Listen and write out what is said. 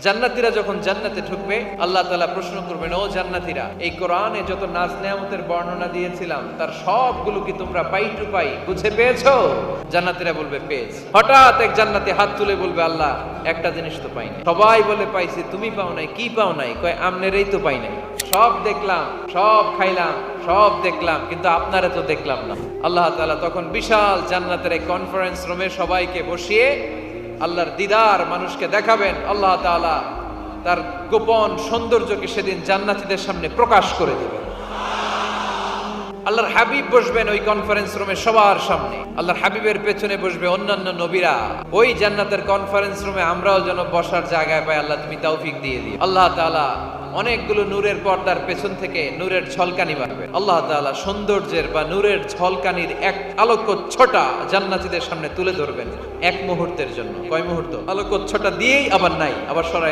জান্নাতীরা যখন জান্নাতে ঢুকবে আল্লাহ তাআলা প্রশ্ন করবেন, ও জান্নাতীরা, এই কোরআনে যত নাজ নেয়ামতের বর্ণনা দিয়েছিলাম তার সবগুলো কি তোমরা পাই টু পাই বুঝে পেয়েছো? জান্নাতীরা বলবে পেয়েছি। হঠাৎ এক জান্নাতি হাত তুলে বলবে, আল্লাহ একটা জিনিস তো পাই নাই। সবাই বলে পাইছি, তুমি পাও নাই। কি পাও নাই? কয় আমনেরই তো পাই নাই। সব দেখলাম, সব খাইলাম, সব দেখলাম, কিন্তু আপনারা তো দেখলাম না। আল্লাহ তাআলা তখন বিশাল জান্নাতের এক কনফারেন্স রুমে সবাইকে বসিয়ে আল্লাহর দিদার মানুষকে দেখাবেন। আল্লাহ তাআলা তার গোপন সৌন্দর্যকে সেদিন জান্নাতীদের সামনে প্রকাশ করে দেবেন। আল্লাহর হাবিব বসবেন ওই কনফারেন্স রুমে সবার সামনে। আল্লাহর হাবিবের পেছনে বসবে অন্যান্য নবীরা। ওই জান্নাতের কনফারেন্স রুমে আমরাও যেন বসার জায়গায় পাই, আল্লাহ তুমি তৌফিক দিয়ে দিও। আল্লাহ তাআলা অনেকগুলো নূরের পর্দার পেছন থেকে নূরের ঝলকানি মারবেন। আল্লাহ তাআলা সৌন্দর্যের বা নূরের ঝলকানির এক আলোকচ্ছটা জান্নাতীদের সামনে তুলে ধরবেন এক মুহূর্তের জন্য। কয় মুহূর্ত? আলোকচ্ছটা দিয়েই আবার নাই, আবার সরাই